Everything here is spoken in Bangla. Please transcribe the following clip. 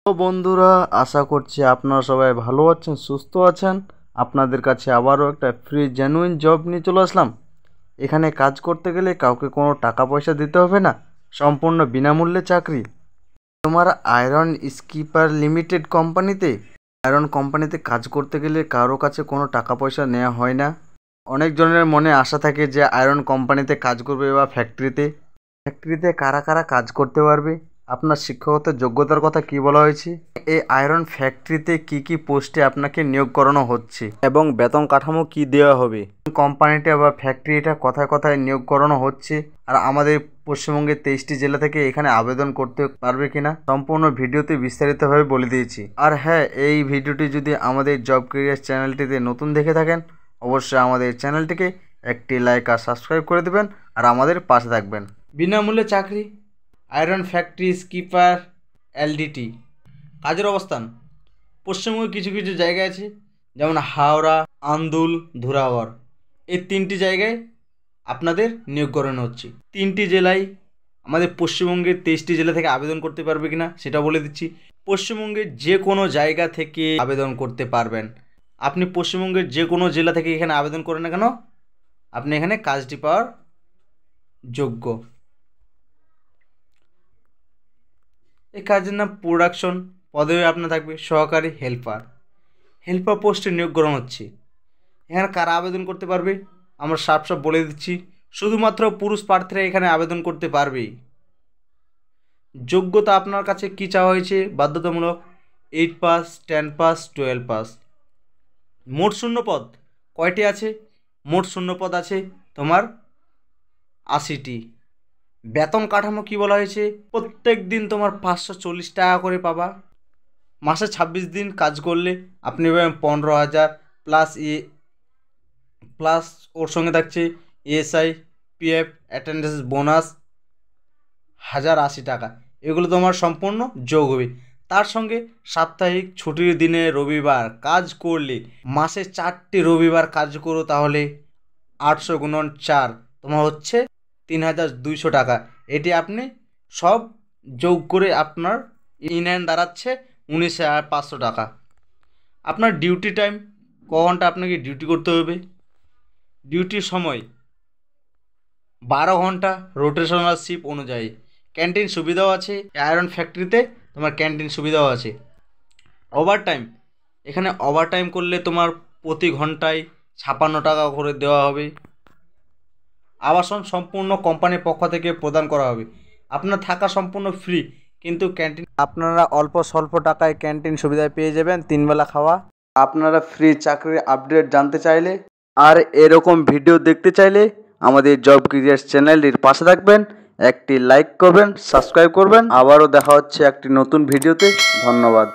তো বন্ধুরা, আশা করছি আপনারা সবাই ভালো আছেন, সুস্থ আছেন। আপনাদের কাছে আবারও একটা ফ্রি জেনুইন জব নিয়ে চলে আসলাম। এখানে কাজ করতে গেলে কাউকে কোনো টাকা পয়সা দিতে হবে না, সম্পূর্ণ বিনামূল্যে চাকরি। তোমার আয়রন স্কিপার লিমিটেড কোম্পানিতে কাজ করতে গেলে কারো কাছে কোনো টাকা পয়সা নেওয়া হয় না। অনেকজনের মনে আশা থাকে যে আয়রন কোম্পানিতে কাজ করবে বা ফ্যাক্টরিতে কারা কারা কাজ করতে পারবে, আপনার শিক্ষাগত যোগ্যতার কথা কি বলা হয়েছে, এই আয়রন ফ্যাক্টরিতে কি কি পোস্টে আপনাকে নিয়োগ করানো হচ্ছে এবং বেতন কাঠামো কি দেওয়া হবে, কোম্পানিটা বা ফ্যাক্টরিটা কোথায় কোথায় নিয়োগ করানো হচ্ছে, আর আমাদের পশ্চিমবঙ্গের 23টি জেলা থেকে এখানে আবেদন করতে পারবে কিনা, সম্পূর্ণ ভিডিওতে বিস্তারিতভাবে বলে দিয়েছি। আর হ্যাঁ, এই ভিডিওটি যদি আমাদের জব ক্যারিয়ার চ্যানেলটিতে নতুন দেখে থাকেন, অবশ্যই আমাদের চ্যানেলটিকে একটি লাইক আর সাবস্ক্রাইব করে দেবেন আর আমাদের পাশে থাকবেন। বিনামূল্যে চাকরি, আয়রন ফ্যাক্টরি স্কিপার এলডিটি। কাজের অবস্থান পশ্চিমবঙ্গে কিছু কিছু জায়গা আছে, যেমন হাওড়া, আন্দুল, ধুরাগড়। এই 3টি জায়গায় আপনাদের নিয়োগ করানো হচ্ছে। 3টি জেলায় আমাদের পশ্চিমবঙ্গের 23টি জেলা থেকে আবেদন করতে পারবে কিনা সেটা বলে দিচ্ছি। পশ্চিমবঙ্গের যে কোনো জায়গা থেকে আবেদন করতে পারবেন। আপনি পশ্চিমবঙ্গের যে কোনো জেলা থেকে এখানে আবেদন করেন না কেন, আপনি এখানে কাজটি পাওয়ার যোগ্য। এই কাজের নাম প্রোডাকশন। পদবি আপনার থাকবে সহকারী হেল্পার পোস্টে নিয়োগ করানো হচ্ছে। এখানে কারা আবেদন করতে পারবে আমরা সাফ বলে দিচ্ছি, শুধুমাত্র পুরুষ প্রার্থীরা এখানে আবেদন করতে পারবে। যোগ্যতা আপনার কাছে কি চাওয়া হয়েছে, বাধ্যতামূলক 8 পাস, 10 পাস, 12 পাস। মোট শূন্যপদ কয়টি আছে? মোট শূন্যপদ আছে তোমার 80টি। বেতন কাঠামো কি বলা হয়েছে, প্রত্যেক দিন তোমার 540 টাকা করে পাবা। মাসে 26 দিন কাজ করলে আপনি পাবেন 15,000 প্লাস ওর সঙ্গে থাকছে এএসআই, পিএফ, অ্যাটেন্ডেন্স বোনাস 1080 টাকা। এগুলো তোমার সম্পূর্ণ যোগ হবে। তার সঙ্গে সাপ্তাহিক ছুটির দিনে রবিবার কাজ করলে, মাসে 4টি রবিবার কাজ করো, তাহলে 800 গুণন 4 তোমার হচ্ছে 3200 টাকা। এটি আপনি সব যোগ করে আপনার ইনহ্যান্ড দাঁড়াচ্ছে 19,500 টাকা। আপনার ডিউটি টাইম, ক ঘন্টা আপনাকে ডিউটি করতে হবে। ডিউটির সময় 12 ঘন্টা রোটেশনাল শিফট অনুযায়ী। ক্যান্টিন সুবিধাও আছে, আয়রন ফ্যাক্টরিতে তোমার ক্যান্টিন সুবিধাও আছে। ওভারটাইম, এখানে ওভারটাইম করলে তোমার প্রতি ঘন্টায় 56 টাকা করে দেওয়া হবে। আবাসন সম্পূর্ণ কোম্পানির পক্ষ থেকে প্রদান করা হবে। আপনার থাকা সম্পূর্ণ ফ্রি, কিন্তু ক্যান্টিন আপনারা অল্প স্বল্প টাকায় ক্যান্টিন সুবিধায় পেয়ে যাবেন, 3 বেলা খাওয়া। আপনারা ফ্রি চাকরির আপডেট জানতে চাইলে আর এরকম ভিডিও দেখতে চাইলে আমাদের জব ক্যারিয়ার চ্যানেলটির পাশে থাকবেন, একটি লাইক করবেন, সাবস্ক্রাইব করবেন। আবারও দেখা হচ্ছে একটি নতুন ভিডিওতে। ধন্যবাদ।